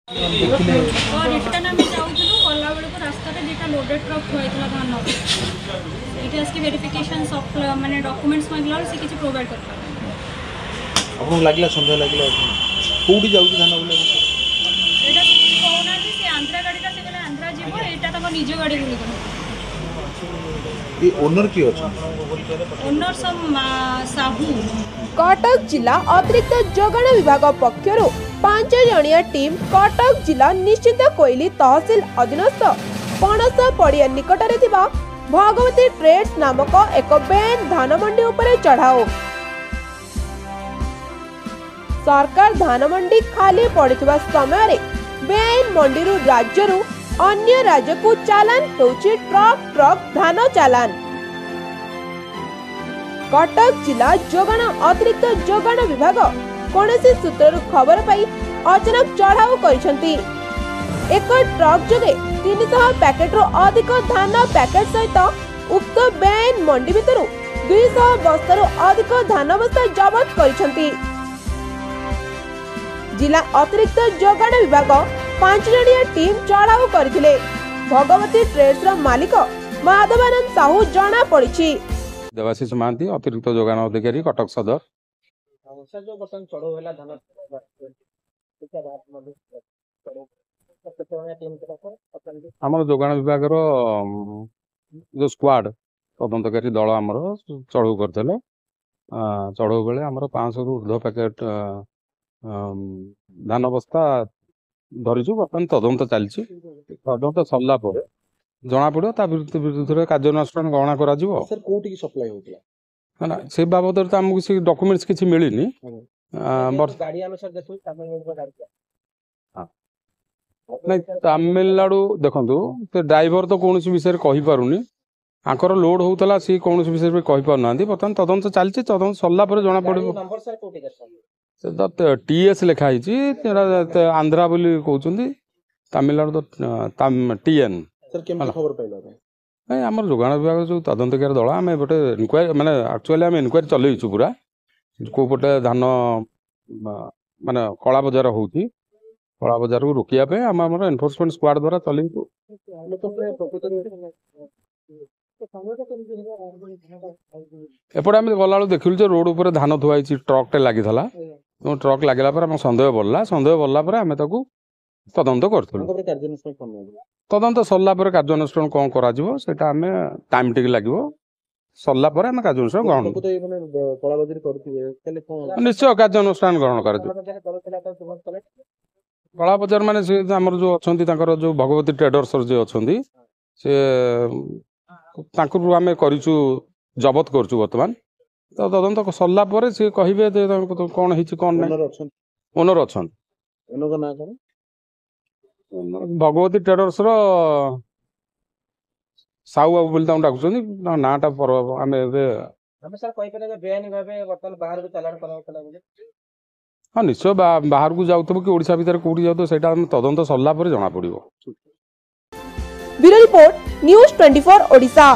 देखिले तो रिटर्न आम जाऊँ गला बेलू रास्ता दुटा लोडेड ट्रक थोड़ा धान ये आसिक वेरिफिकेशन माने डॉक्यूमेंट्स मांगला से किसी प्रोवाइड कर आपको लागला संदेह लागला कोडी जाउची धान बोले एटा कोना से आंध्रा गाड़ी से गले आंध्रा जीवो एटा तक निज गाड़ी बोली ये ओनर की अछि ओनर सब साहू। कटक जिला अतिरिक्त जोगाण विभाग पक्षरु 5 जणिया टीम कटक जिला निश्चित कोइली तहसील अधीनस्थ पणस पड़िया निकटरे थिबा भगवती ट्रेड्स नामक एक बेन धान मंडी उपरे चढ़ाओ। सरकार धान मंडी खाली पड़िथिबा समय रे बेन मंडी रु राज्य रु अन्य राज्य को चालान होछि ट्रक ट्रक धान चालान। कटक जिला जोगाण अतिरिक्त जोगाण विभाग कौनसी सूत्र खबर पाई अचानक चढ़ाऊ करिसेंती। एक ट्रक जोगे 300 पैकेट रु अधिक धान पैकेट सहित उक्त बेन मंडी भितर 200 बस्ता रु अधिक धान बस्ता जबत करिसेंती। जिला अतिरिक्त जोगाण विभाग 5 जणिया टीम चढ़ाऊ करथिले। भगवती ट्रेड्स रो मालिक माधवानंद साहू जणा पड़िछि। देवाशीष महांती अतिरिक्त जोगाण अधिकारी कटक सदर। आमर जोगाण विभाग जो स्क्वाड तदंतकारी दल आमर चढ़ऊ करते चढ़ऊ बेले आमर 500 रु ऊर्ध्व पैकेट धान बस्ता धरीचु। बर्तमान तदंत चलछि तदंत सरला पर जना पड़ो विरुद्ध कार्यानुष्ठान ग्रहण करा जिवो। सर कोटी की सप्लाई होतला ना से बाबद तो हमको से डॉक्यूमेंट्स किछि मिलिनी गाड़ी अनुसार देखु नहीं तमिलनाडु देखंतु ते ड्राइवर तो कौन विषय कहि पारुनी आंकर लोड होतला सी कौन विषय पे कहि पारु नांदी। बर्तमान तदंत चलछि तदंत सरला पर जना पड़ो। नंबर सर कोटी करसन से तो टीएस लिखा हिची आंध्रा बोली कहउचंदी तमिलनाडु तो टीएन। सर केमती खबर पाइला नहीं आम जोगाण विभाग जो तदंतकारी दल आम गोटे इनक्वारी माने एक्चुअली आम इनक्वारी चलैछु पूरा को पटे धान माने कला बजार होउची कला बजार को रोकिया पे आम हमर एनफोर्समेंट स्क्वाड द्वारा चलैछु। एपटे आम गला देखिलु जे रोड ऊपर धान थुआइची ट्रक टे लागिथला ट्रक लागिला पर हम संदेह बढ़ला पर आम ताकू तदंत करथुलु। तदंत सरला पर कार्यानुष्ठान कौन करा जिवो सेटा हमें टाइम टिक लागिवो सरला पर हम कार्यानुष्ठान ग्रहण निश्चय कार्यानुष्ठान ग्रहण करा। कला बजार माने से हमर जो अछंती तांकर जो भगवती ट्रेडर्स जे अछंती से तांकर हमें करिचु जबत करचु। वर्तमान तो तदंत सरला पर से कहिबे कौन हिची कौन नै ओनर अछन ओनर ना कौन भगवती ट्रेडर्स रो साहू बाबू बोलता डाकुछनी नाटा पर आमे हम सर कहि करे बेआईन भाबे वर्तमान बाहर को चालान करावतला बोले। हां निश्चय बाहर को जाउतबो कि ओडिसा भीतर कोडी जाउतो सेटा हम तदंत सरला पर जना पड़िबो। Bureau report news 24 Odisha.